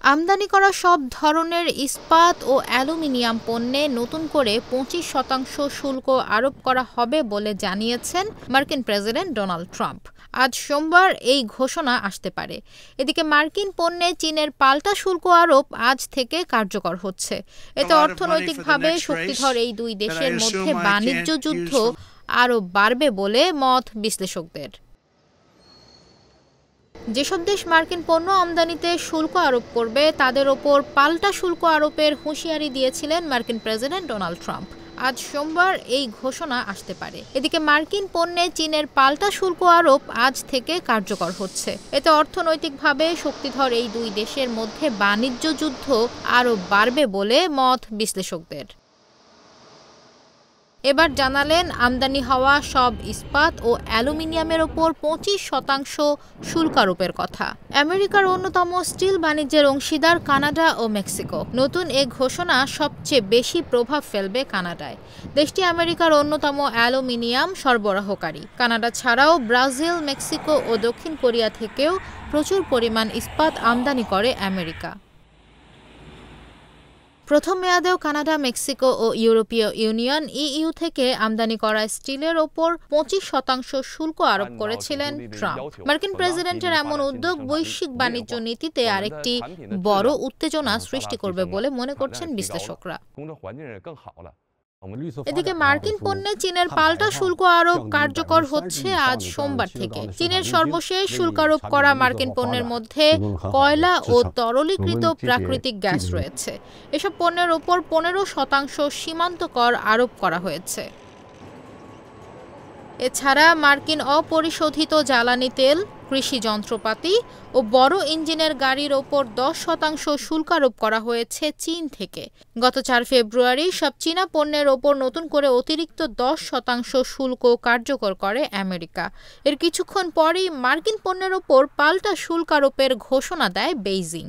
আমদানি করা সব ধরনের ইস্পাত ও অ্যালুমিনিয়াম পণ্যে নতুন করে 25% শুল্ক আরোপ করা হবে বলে জানিয়েছেন মার্কিন প্রেসিডেন্ট ডোনাল্ড ট্রাম্প। আজ সোমবার এই ঘোষণা আসতে পারে। এদিকে মার্কিন পণ্যে চীনের পাল্টা শুল্ক আরোপ আজ থেকে কার্যকর হচ্ছে। এতে অর্থনৈতিকভাবে শক্তিধর এই দুই দেশের মধ্যে বাণিজ্য যুদ্ধ আরও বাড়বে বলে মত বিশ্লেষকদের। যেসব দেশ মার্কিন পণ্য আমদানিতে শুল্ক আরোপ করবে তাদের ওপর পাল্টা শুল্ক আরোপের হুঁশিয়ারি দিয়েছিলেন মার্কিন প্রেসিডেন্ট ডোনাল্ড ট্রাম্প। আজ সোমবার এই ঘোষণা আসতে পারে। এদিকে মার্কিন পণ্যে চীনের পাল্টা শুল্ক আরোপ আজ থেকে কার্যকর হচ্ছে। এতে অর্থনৈতিকভাবে শক্তিধর এই দুই দেশের মধ্যে বাণিজ্য যুদ্ধ আরও বাড়বে বলে মত বিশ্লেষকদের। এবার জানালেন আমদানি হওয়া সব ইস্পাত ও অ্যালুমিনিয়ামের ওপর 25% শুল্ক আরোপের কথা। আমেরিকার অন্যতম স্টিল বাণিজ্যের অংশীদার কানাডা ও মেক্সিকো। নতুন এ ঘোষণা সবচেয়ে বেশি প্রভাব ফেলবে কানাডায়। দেশটি আমেরিকার অন্যতম অ্যালুমিনিয়াম সরবরাহকারী। কানাডা ছাড়াও ব্রাজিল, মেক্সিকো ও দক্ষিণ কোরিয়া থেকেও প্রচুর পরিমাণ ইস্পাত আমদানি করে আমেরিকা। প্রথম মেয়াদেও কানাডা, মেক্সিকো ও ইউরোপীয় ইউনিয়ন ইইউ থেকে আমদানি করা স্টিলের ওপর 25% শুল্ক আরোপ করেছিলেন ট্রাম্প। মার্কিন প্রেসিডেন্টের এমন উদ্যোগ বৈশ্বিক বাণিজ্য নীতিতে আরেকটি বড় উত্তেজনা সৃষ্টি করবে বলে মনে করছেন বিশ্লেষকরা। এদিকে মার্কিন পণ্যে চীনের পাল্টা শুল্ক আরোপ কার্যকর হচ্ছে আজ সোমবার থেকে। চীনের সর্বশেষ শুল্ক আরোপ করা মার্কিন পণ্যের মধ্যে কয়লা ও তরলীকৃত প্রাকৃতিক গ্যাস রয়েছে। এসব পণ্যের ওপর 15% সীমান্ত কর আরোপ করা হয়েছে। এছাড়া মার্কিন অপরিশোধিত জ্বালানি তেল, কৃষি যন্ত্রপাতি ও বড় ইঞ্জিনের গাড়ির ওপর 10% শুল্ক আরোপ করা হয়েছে চীন থেকে। গত 4 ফেব্রুয়ারি সব চীনা পণ্যের ওপর নতুন করে অতিরিক্ত 10% শুল্ক কার্যকর করে আমেরিকা। এর কিছুক্ষণ পরই মার্কিন পণ্যের ওপর পাল্টা শুল্ক আরোপের ঘোষণা দেয় বেইজিং।